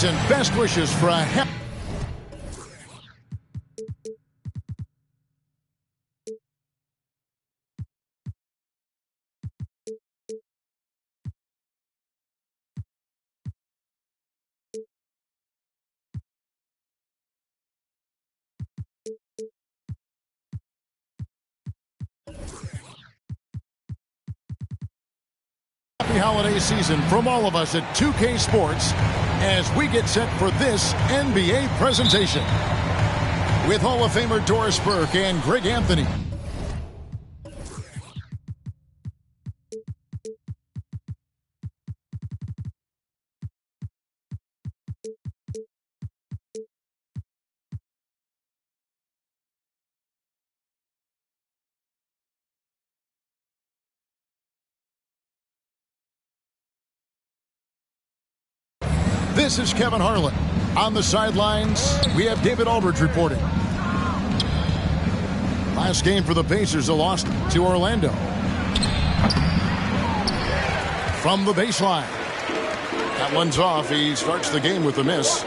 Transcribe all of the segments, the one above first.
and best wishes for a happy holiday season from all of us at 2K Sports as we get set for this NBA presentation with Hall of Famer Doris Burke and Greg Anthony. This is Kevin Harlan. On the sidelines, we have David Aldridge reporting. Last game for the Pacers, a loss to Orlando. From the baseline. That one's off. He starts the game with a miss.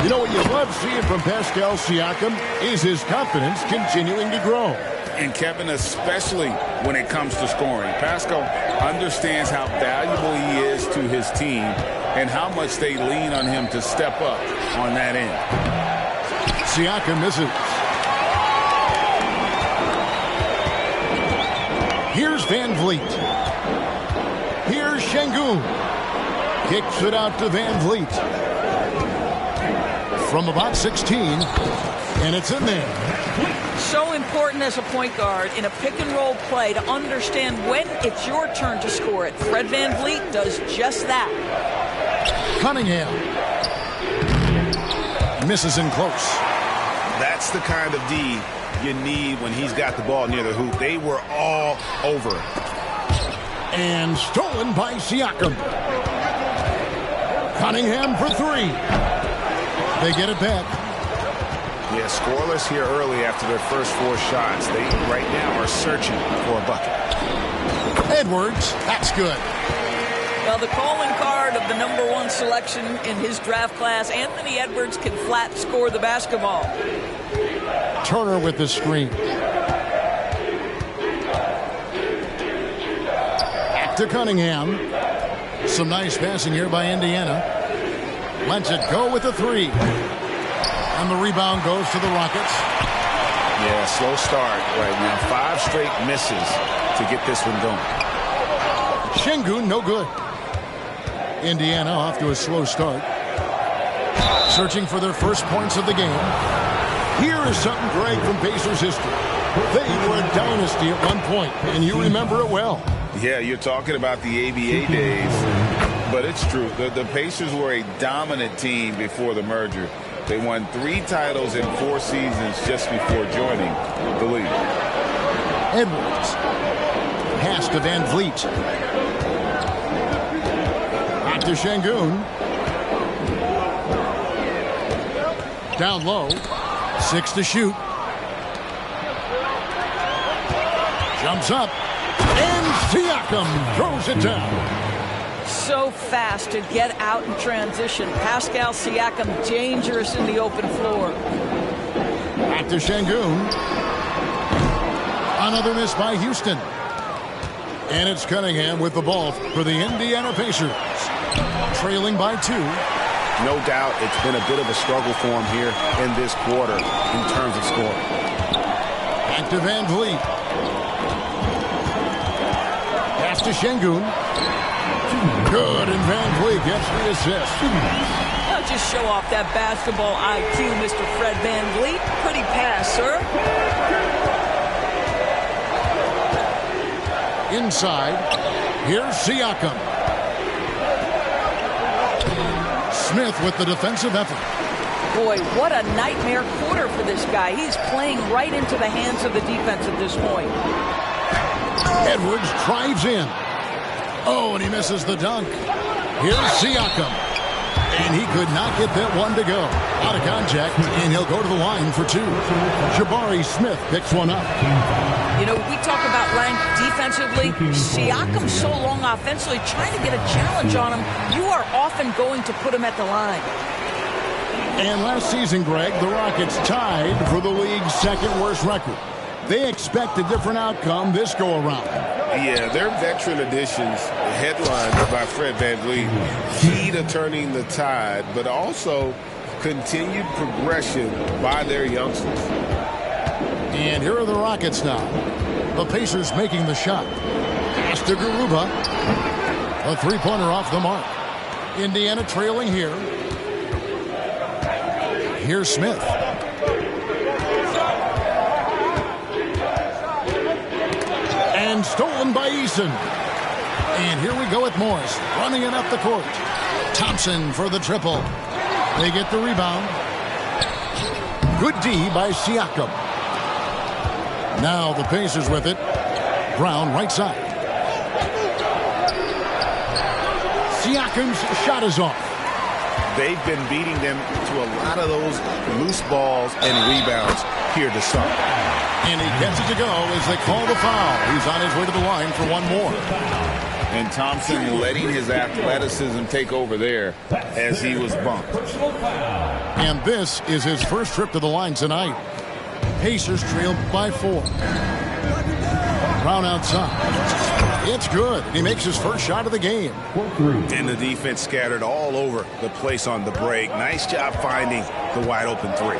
You know what you love seeing from Pascal Siakam is his confidence continuing to grow. And Kevin, especially when it comes to scoring. Pascal understands how valuable he is to his team and how much they lean on him to step up on that end. Siakam misses. Here's Van Vliet. Here's Şengün. Kicks it out to Van Vliet. From about 16, and it's in there. So important as a point guard in a pick-and-roll play to understand when it's your turn to score it. Fred Van Vliet does just that. Cunningham. Misses in close. That's the kind of D you need when he's got the ball near the hoop. They were all over it. And stolen by Siakam. Cunningham for three. They get it back. Yeah, scoreless here early after their first four shots. They right now are searching for a bucket. Edwards, that's good. Well, the calling card of the #1 selection in his draft class, Anthony Edwards can flat score the basketball. Turner with the screen. Back to Cunningham. Some nice passing here by Indiana. Lets it go with the three. And the rebound goes to the Rockets. Yeah, slow start right now. 5 straight misses to get this one going. Şengün, no good. Indiana off to a slow start. Searching for their first points of the game. Here is something great from Pacers history. They were a dynasty at one point, and you remember it well. Yeah, you're talking about the ABA days, but it's true. The Pacers were a dominant team before the merger. They won 3 titles in 4 seasons just before joining the league. Edwards. Pass to Van Vliet. Back to Şengün. Down low. 6 to shoot. Jumps up. And Siakam throws it down. So fast to get out in transition. Pascal Siakam dangerous in the open floor. Back to Şengün. Another miss by Houston. And it's Cunningham with the ball for the Indiana Pacers. Trailing by 2. No doubt it's been a bit of a struggle for him here in this quarter in terms of scoring. Back to Van Vliet. Pass to Şengün. Good, and Van Vliet gets the assist. Now just show off that basketball IQ, Mr. Fred Van Vliet. Pretty pass, sir. Inside, here's Siakam. Smith with the defensive effort. Boy, what a nightmare quarter for this guy. He's playing right into the hands of the defense at this point. Edwards drives in. Oh, and he misses the dunk. Here's Siakam. And he could not get that one to go. Out of contact, and he'll go to the line for 2. Jabari Smith picks one up. You know, we talk about ranked defense defensively. Siakam's so long offensively, trying to get a challenge on him. You are often going to put him at the line. And last season, Greg, the Rockets tied for the league's second worst record. They expect a different outcome this go-around. Yeah, their veteran additions, headlined by Fred VanVleet, key to turning the tide, but also continued progression by their youngsters. And here are the Rockets now. The Pacers making the shot. Pass to Garuba. A three-pointer off the mark. Indiana trailing here. Here's Smith. And stolen by Eason. And here we go with Morris running it up the court. Thompson for the triple. They get the rebound. Good D by Siakam. Now the Pacers with it. Brown right side. Siakam's shot is off. They've been beating them to a lot of those loose balls and rebounds here to start. And he gets it to go as they call the foul. He's on his way to the line for one more. And Thompson letting his athleticism take over there as he was bumped. And this is his first trip to the line tonight. Pacers trail by 4. Brown outside. It's good. He makes his first shot of the game. And the defense scattered all over the place on the break. Nice job finding the wide open three.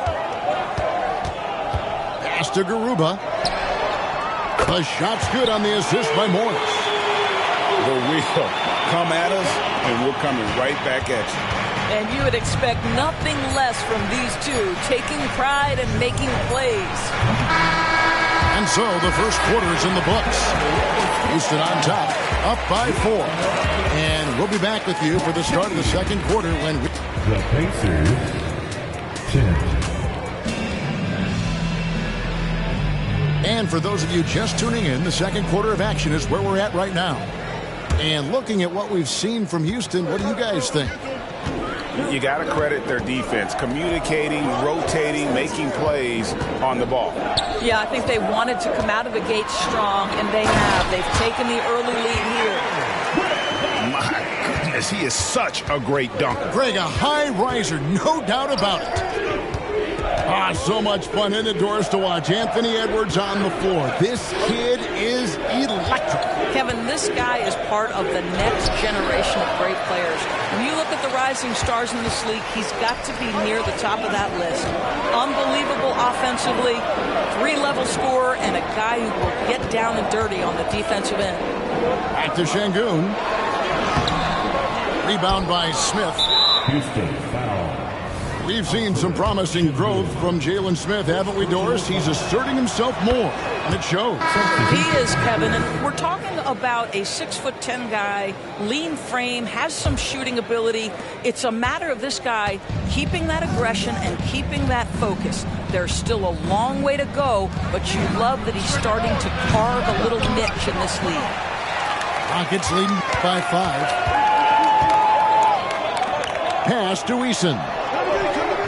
Pass to Garuba. The shot's good on the assist by Morris. The wheel. Come at us, and we're coming right back at you. And you would expect nothing less from these two, taking pride and making plays. And so the first quarter is in the books. Houston on top, up by 4. And we'll be back with you for the start of the second quarter when we... The Pacers 10. And for those of you just tuning in, the second quarter of action is where we're at right now. And looking at what we've seen from Houston, what do you guys think? You got to credit their defense, communicating, rotating, making plays on the ball. Yeah, I think they wanted to come out of the gate strong, and they have. They've taken the early lead here. My goodness, he is such a great dunker. Greg, a high riser, no doubt about it. So much fun indoors to watch. Anthony Edwards on the floor. This kid is electric. Kevin, this guy is part of the next generation of great players. When you look at the rising stars in this league, he's got to be near the top of that list. Unbelievable offensively, 3-level scorer, and a guy who will get down and dirty on the defensive end. Back to Şengün. Rebound by Smith. Houston foul. We've seen some promising growth from Jalen Smith, haven't we, Doris? He's asserting himself more, and it shows. He is, Kevin, and we're talking about a 6'10" guy, lean frame, has some shooting ability. It's a matter of this guy keeping that aggression and keeping that focus. There's still a long way to go, but you love that he's starting to carve a little niche in this league. Rockets leading by 5. Pass to Eason.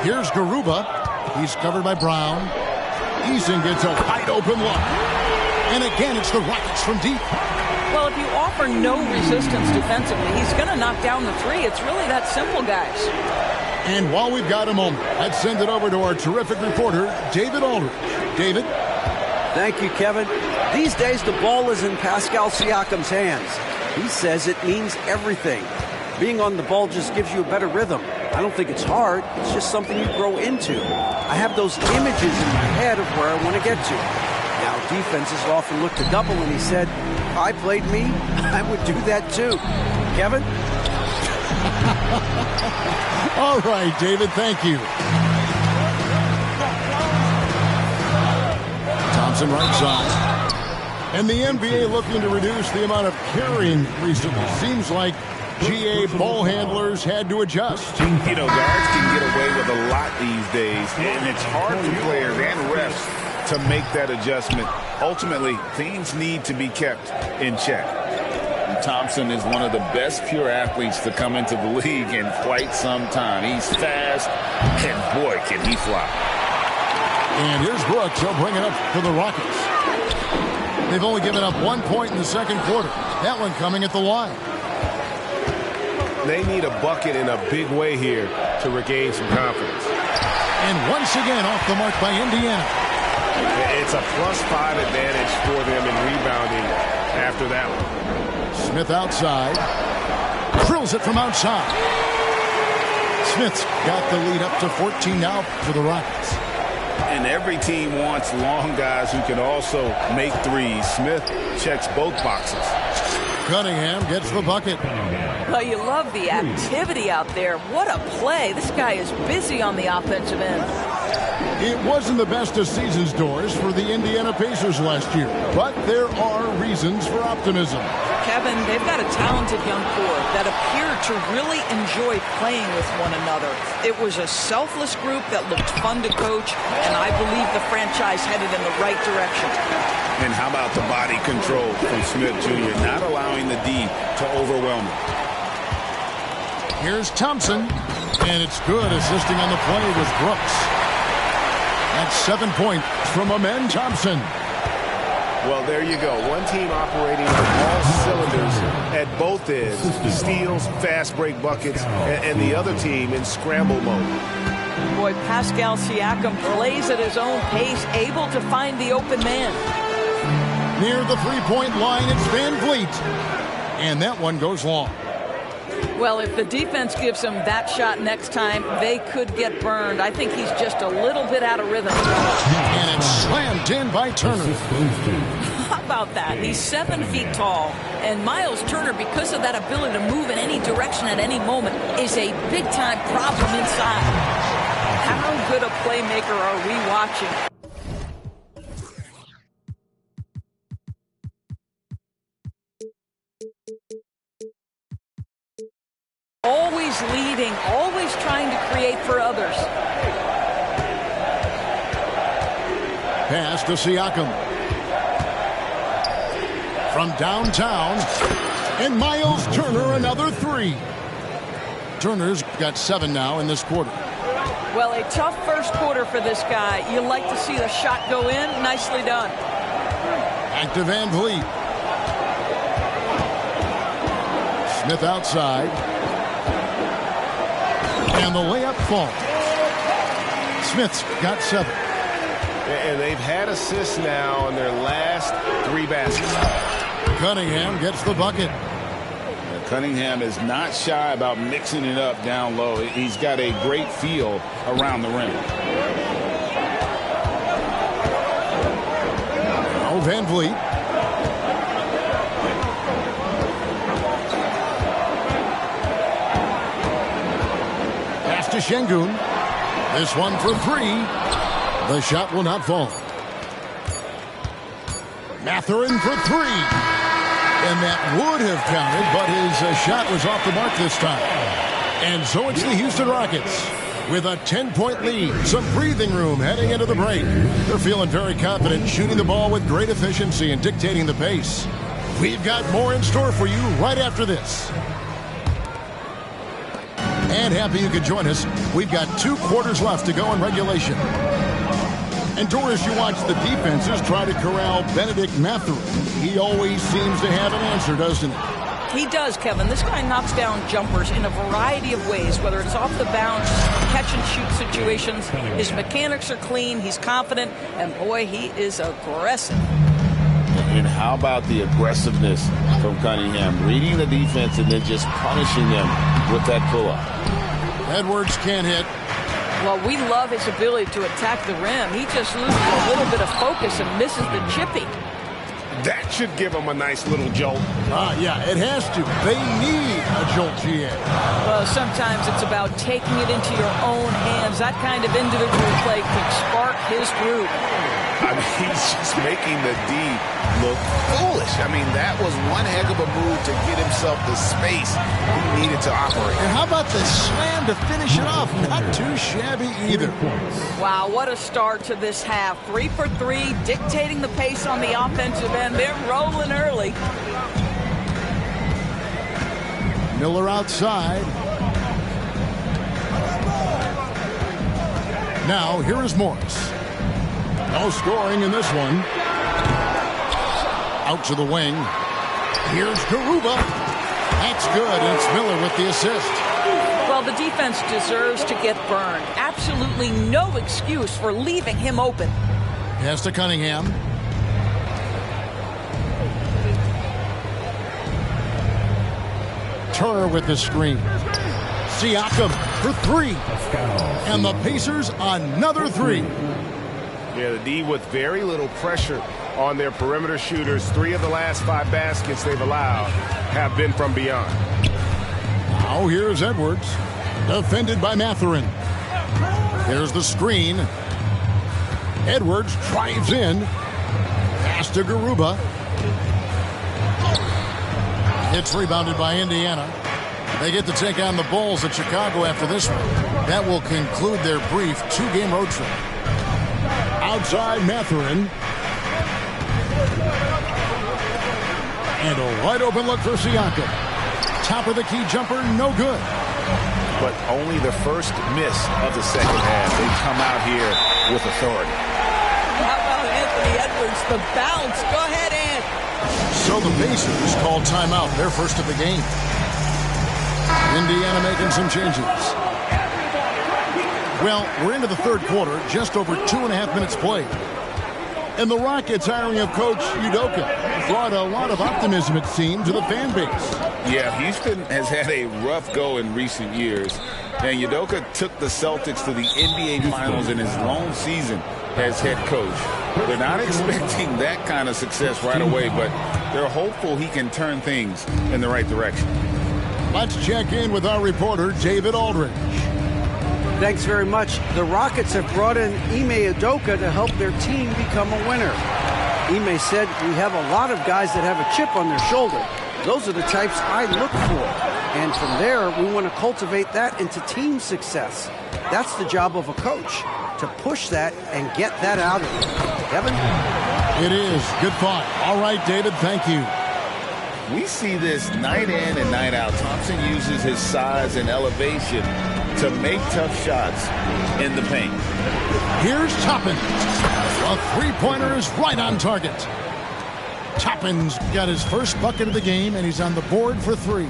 Here's Garuba. He's covered by Brown. Eason gets a wide open look. And again, it's the Rockets from deep. Well, if you offer no resistance defensively, he's going to knock down the three. It's really that simple, guys. And while we've got a moment, let's send it over to our terrific reporter, David Aldridge. David? Thank you, Kevin. These days, the ball is in Pascal Siakam's hands. He says it means everything. Being on the ball just gives you a better rhythm. I don't think it's hard. It's just something you grow into. I have those images in my head of where I want to get to. Now, defenses often look to double, and he said, if I played me, I would do that too. Kevin? All right, David, thank you. Thompson right side. And the NBA looking to reduce the amount of carrying recently. Seems like GA ball handlers had to adjust. You know, guards can get away with a lot these days, and it's hard for players and refs to make that adjustment. Ultimately, things need to be kept in check. And Thompson is one of the best pure athletes to come into the league in quite some time. He's fast, and boy, can he fly. And here's Brooks. He'll bring it up for the Rockets. They've only given up 1 point in the second quarter. That one coming at the line. They need a bucket in a big way here to regain some confidence. And once again off the mark by Indiana. It's a +5 advantage for them in rebounding after that one. Smith outside. Drills it from outside. Smith's got the lead up to 14 now for the Rockets. And every team wants long guys who can also make threes. Smith checks both boxes. Cunningham gets the bucket. Well, you love the activity out there. What a play. This guy is busy on the offensive end. It wasn't the best of season's doors for the Indiana Pacers last year, but there are reasons for optimism. Kevin, they've got a talented young core that appear to really enjoy playing with one another. It was a selfless group that looked fun to coach, and I believe the franchise headed in the right direction. And how about the body control from Smith Jr., not allowing the D to overwhelm him. Here's Thompson, and it's good assisting on the play with Brooks. That's 7 points from Amen Thompson. Well, there you go. One team operating on all cylinders at both ends. Steals, fast break buckets, and the other team in scramble mode. Boy, Pascal Siakam plays at his own pace, able to find the open man. Near the three-point line, it's Van Vliet. And that one goes long. Well, if the defense gives him that shot next time, they could get burned. I think he's just a little bit out of rhythm. And it's slammed in by Turner. How about that? He's 7 feet tall. And Miles Turner, because of that ability to move in any direction at any moment, is a big-time problem inside. How good a playmaker are we watching? Always leading, always trying to create for others. Pass to Siakam. From downtown, and Miles Turner another three. Turner's got 7 now in this quarter. Well, a tough first quarter for this guy. You like to see the shot go in. Nicely done. Back to Van Vliet. Smith outside. And the layup falls. Smith's got 7. And they've had assists now on their last 3 baskets. Cunningham gets the bucket. Cunningham is not shy about mixing it up down low. He's got a great feel around the rim. Now Van Vliet. Pass to Şengün. This one for 3. The shot will not fall. Mathurin for 3. And that would have counted, but his shot was off the mark this time. And so it's the Houston Rockets with a 10-point lead. Some breathing room heading into the break. They're feeling very confident, shooting the ball with great efficiency and dictating the pace. We've got more in store for you right after this. And happy you could join us. We've got 2 quarters left to go in regulation. And Doris, you watch the defenses try to corral Benedict Mathurin. He always seems to have an answer, doesn't he? He does, Kevin. This guy knocks down jumpers in a variety of ways, whether it's off the bounce, catch-and-shoot situations. His mechanics are clean. He's confident. And, boy, he is aggressive. And how about the aggressiveness from Cunningham? Reading the defense and then just punishing them with that pull-up. Edwards can't hit. Well, we love his ability to attack the rim. He just loses a little bit of focus and misses the chippy. That should give him a nice little jolt. Yeah, it has to. They need a jolt, GA. Well, sometimes it's about taking it into your own hands. That kind of individual play can spark his groove. I mean, he's just making the D look foolish. I mean, that was one heck of a move to get himself the space he needed to operate. And how about the slam to finish it off? Not too shabby either. Wow, what a start to this half. 3 for 3, dictating the pace on the offensive end. They're rolling early. Miller outside. Now, here is Morris. No scoring in this one. Out to the wing. Here's Garuba. That's good, and it's Miller with the assist. Well, the defense deserves to get burned. Absolutely no excuse for leaving him open. Pass to Cunningham. Turner with the screen. Siakam for three. And the Pacers another three. Yeah, the D with very little pressure on their perimeter shooters. 3 of the last 5 baskets they've allowed have been from beyond. Now here's Edwards. Defended by Mathurin. There's the screen. Edwards drives in. Pass to Garuba. It's rebounded by Indiana. They get to take on the Bulls at Chicago after this one. That will conclude their brief 2-game road trip. Outside Mathurin. And a wide open look for Siakam. Top of the key jumper, no good. But only the first miss of the second half. They come out here with authority. How about Anthony Edwards, the bounce? Go ahead, Ant. So the Pacers call timeout, their first of the game. Indiana making some changes. Well, we're into the third quarter, just over 2.5 minutes played. And the Rockets hiring of Coach Udoka brought a lot of optimism, it seemed, to the fan base. Yeah, Houston has had a rough go in recent years. And Udoka took the Celtics to the NBA Finals in his lone season as head coach. They're not expecting that kind of success right away, but they're hopeful he can turn things in the right direction. Let's check in with our reporter, David Aldridge. Thanks very much. The Rockets have brought in Ime Udoka to help their team become a winner. Ime said, "We have a lot of guys that have a chip on their shoulder. Those are the types I look for. And from there, we want to cultivate that into team success. That's the job of a coach, to push that and get that out of you." Kevin? It is. Good thought. All right, David, thank you. We see this night in and night out. Thompson uses his size and elevation to make tough shots in the paint. Here's Toppin. A three-pointer is right on target. Toppin's got his first bucket of the game, and he's on the board for 3.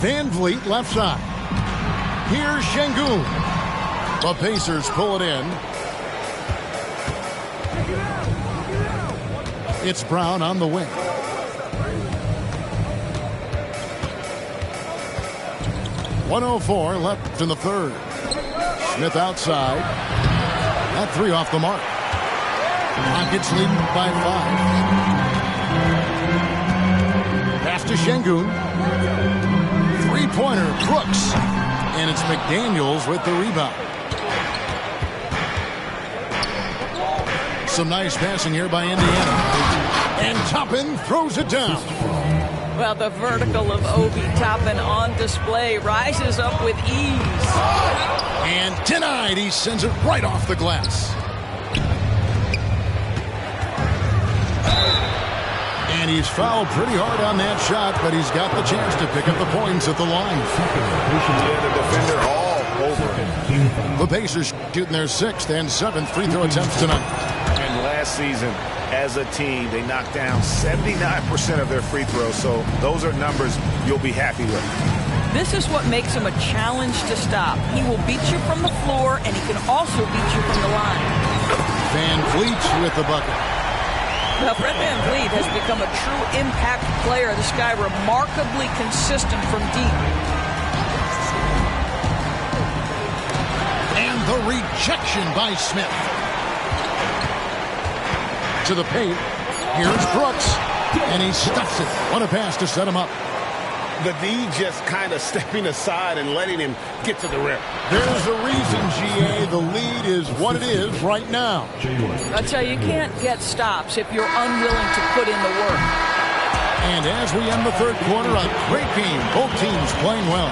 Van Vliet left side. Here's Şengün. The Pacers pull it in. It's Brown on the wing. .104 left in the third. Smith outside. That 3 off the mark. Rockets leading by 5. Pass to Şengün. Three-pointer, Brooks. And it's McDaniels with the rebound. Some nice passing here by Indiana. And Toppin throws it down. Well, the vertical of Obi Toppin on display rises up with ease. And denied. He sends it right off the glass. And he's fouled pretty hard on that shot, but he's got the chance to pick up the points at the line. Yeah, the defender all over him. The Pacers shooting their 6th and 7th free throw attempts tonight. And last season, as a team, they knocked down 79% of their free throws, so those are numbers you'll be happy with. This is what makes him a challenge to stop. He will beat you from the floor, and he can also beat you from the line. Van Vliet with the bucket. Now, Fred Van Vliet has become a true impact player. This guy remarkably consistent from deep. And the rejection by Smith. To the paint. Here's Brooks. And he stuffs it. What a pass to set him up. The D just kind of stepping aside and letting him get to the rim. There's a reason, GA. The lead is what it is right now. I tell you, you can't get stops if you're unwilling to put in the work. And as we end the third quarter, a great game. Both teams playing well.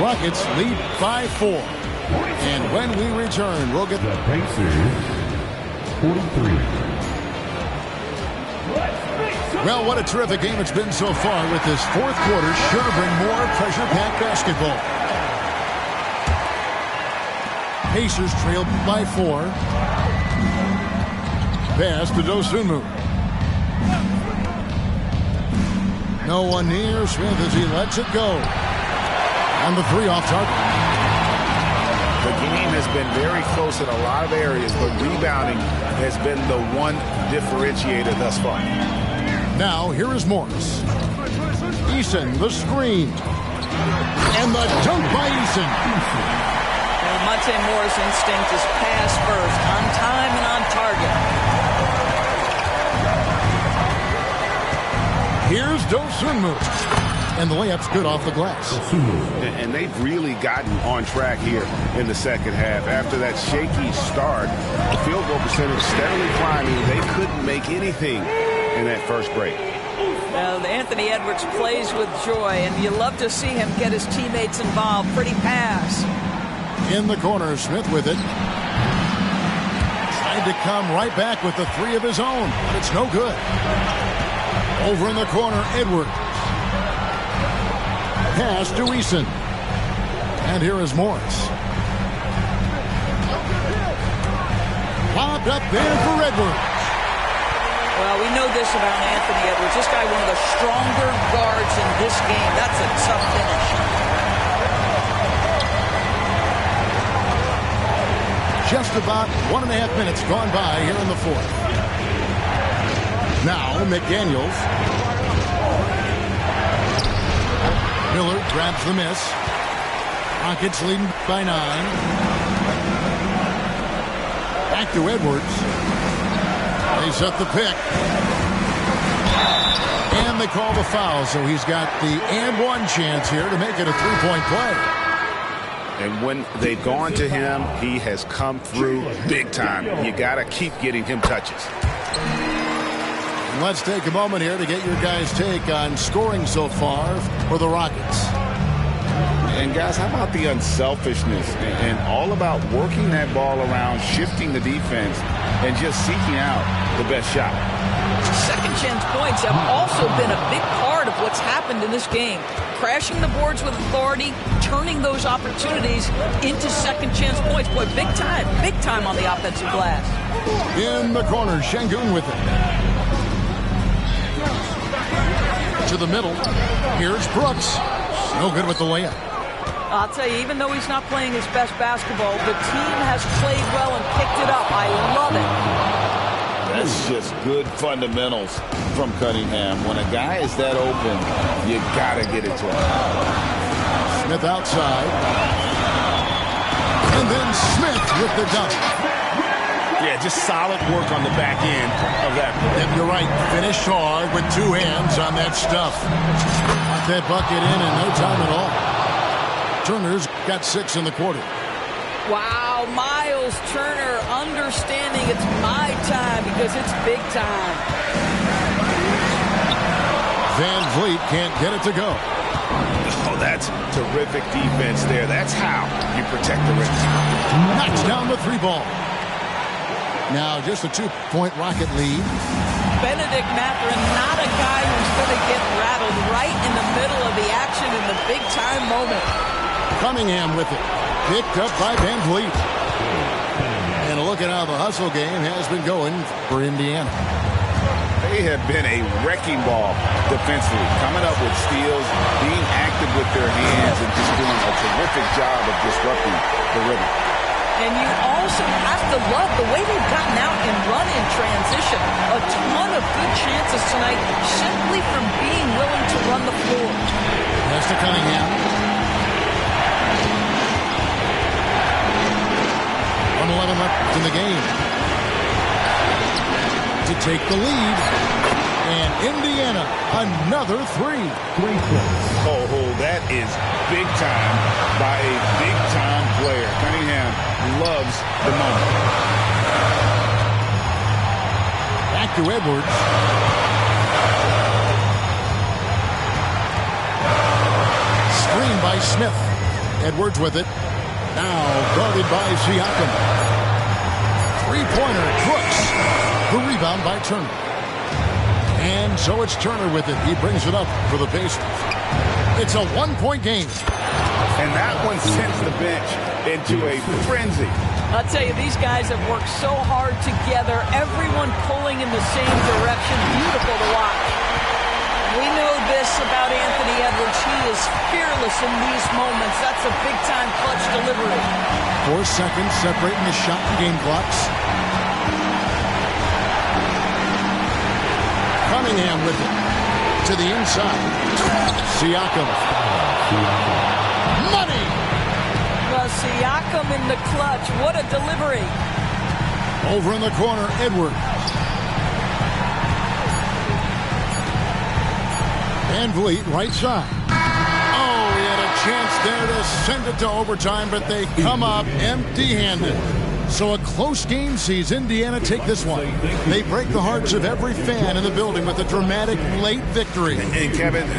Rockets lead by 4. And when we return, we'll get The Pacers 43. Well, what a terrific game it's been so far with this fourth quarter. Sure to bring more pressure-packed basketball. Pacers trailed by 4. pass to Dosunmu. No one near Smith as he lets it go. And the three off target. The game has been very close in a lot of areas, but rebounding has been the one differentiator thus far. Now, here is Morris. Eason, the screen. And the dunk by Eason. And Monte Morris' instinct is pass first, on time and on target. Here's Dosunmu. And the layup's good off the glass. And they've really gotten on track here in the second half. After that shaky start, the field goal percentage steadily climbing. They couldn't make anything in that first break. Well, Anthony Edwards plays with joy, and you love to see him get his teammates involved. Pretty pass. In the corner, Smith with it. Tried to come right back with the three of his own, but it's no good. Over in the corner, Edwards. Pass to Eason. And here is Morris. Popped up there for Edwards. Well, we know this about Anthony Edwards. This guy, one of the stronger guards in this game. That's a tough finish. Just about 1.5 minutes gone by here in the fourth. Now, McDaniels. Miller grabs the miss. Rockets leading by 9. Back to Edwards. They set the pick. And they call the foul, so he's got the and one chance here to make it a three-point play. And when they've gone to him, he has come through big time. You got to keep getting him touches. Let's take a moment here to get your guys' take on scoring so far for the Rockets. And guys, how about the unselfishness and all about working that ball around, shifting the defense, and just seeking out the best shot. Second chance points have also been a big part of what's happened in this game. Crashing the boards with authority, turning those opportunities into second chance points. Boy, big time on the offensive glass. In the corner, Şengün with it. To the middle. Here's Brooks. No good with the layup. I'll tell you, even though he's not playing his best basketball, the team has played well and picked it up. I love it. That's just good fundamentals from Cunningham. When a guy is that open, you got to get it to him. Smith outside. And then Smith with the dunk. Yeah, just solid work on the back end of that. And you're right, finish hard with two hands on that stuff. Got that bucket in no time at all. Turner's got 6 in the quarter. Wow, Miles Turner understanding it's my time because it's big time. Van Vliet can't get it to go. Oh, that's terrific defense there. That's how you protect the rim. Knocks down the 3 ball. Now just a 2-point Rocket lead. Benedict Mathurin, not a guy who's going to get rattled right in the middle of the action in the big time moment. Cunningham with it. Picked up by Van Vliet. And look at how the hustle game has been going for Indiana. They have been a wrecking ball defensively, coming up with steals, being active with their hands, and just doing a terrific job of disrupting the rhythm. And you also have to love the way they've gotten out and run in transition. A ton of good chances tonight simply from being willing to run the floor. Pass to Cunningham. 1:11 left in the game. To take the lead. And Indiana, another 3. Oh, that is big time by a big-time player. Cunningham loves the moment. Back to Edwards. Screen by Smith. Edwards with it. Now guarded by Siakam. 3-pointer, Brooks. The rebound by Turner. And so it's Turner with it. He brings it up for the Pacers. It's a 1-point game. And that one sends the bench into a frenzy. I'll tell you, these guys have worked so hard together, everyone pulling in the same direction. Beautiful to watch. We know this about Anthony Edwards. He is fearless in these moments. That's a big-time clutch delivery. 4 seconds separating the shot and game clocks. Cunningham with it. To the inside. Siakam. Money! Well, Siakam in the clutch. What a delivery. Over in the corner, Edwards. Van Vliet, right side. Oh, he had a chance there to send it to overtime, but they come up empty-handed. So a close game sees Indiana take this one. They break the hearts of every fan in the building with a dramatic late victory. And Kevin,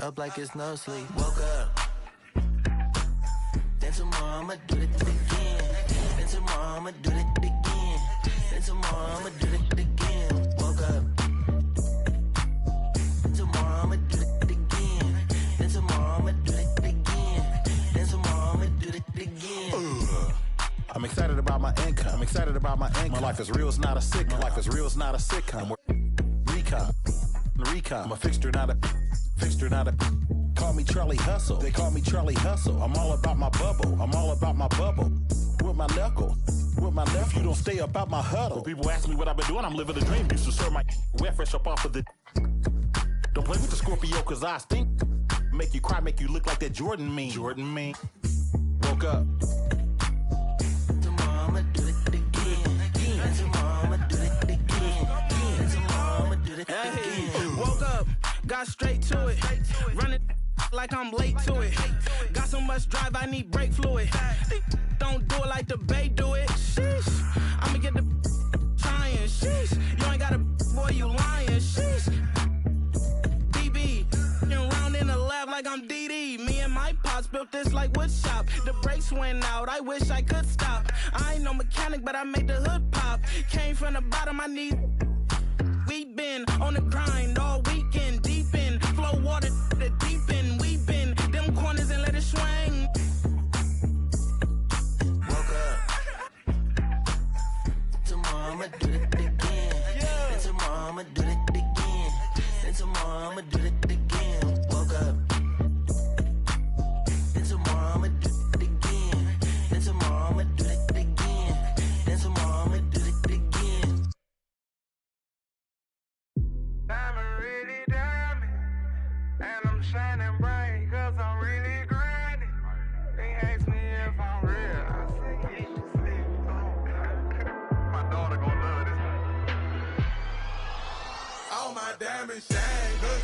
up like it's no sleep. Woke up. Then tomorrow I'ma do it again. Then tomorrow I'ma do it again. Then tomorrow I'ma do it again. Woke up. Then tomorrow I'ma do it again. Then tomorrow I'ma do it again. Then tomorrow I'ma do it again. I'm excited about my income. I'm excited about my income. My life is real, it's not a sitcom. My life is real, it's not a sitcom. Recon. I'm a fixture, not a. Call me Charlie Hustle. They call me Charlie Hustle. I'm all about my bubble. I'm all about my bubble. With my knuckle. If you don't stay about my huddle. When people ask me what I've been doing, I'm living a dream. Used to serve my wet fresh up off of the. Don't play with the Scorpio, cause I stink. Make you cry, make you look like that Jordan meme. Woke up. Tomorrow I'ma do it again. Tomorrow I'ma do it again. Tomorrow I'ma do it again. Woke up, got straight to it. Running like I'm late to it. Got so much drive, I need brake fluid. Don't do it like the Bay do it. Sheesh. I'ma get the trying. Sheesh. You ain't got a boy, you lying. Sheesh. DB, round in the lab like I'm D. CD. Me and my pops built this like wood shop. The brakes went out, I wish I could stop. I ain't no mechanic, but I made the hood pop. Came from the bottom, I need. We been on the grind all weekend, deep in. Flow water, the deep end. We been them corners and let it swing. Woke up. Tomorrow I'ma do it again. And tomorrow I'ma do it again. And tomorrow I'ma do it again. Woke up. And tomorrow I'ma do it again. And tomorrow I'ma do it again. And tomorrow I'ma do it again. Diamond really diamond, and I'm shining bright 'cause I'm really grinding. They ask me if I'm real, I say yes. My daughter gon' love this. All my diamonds shine 'cause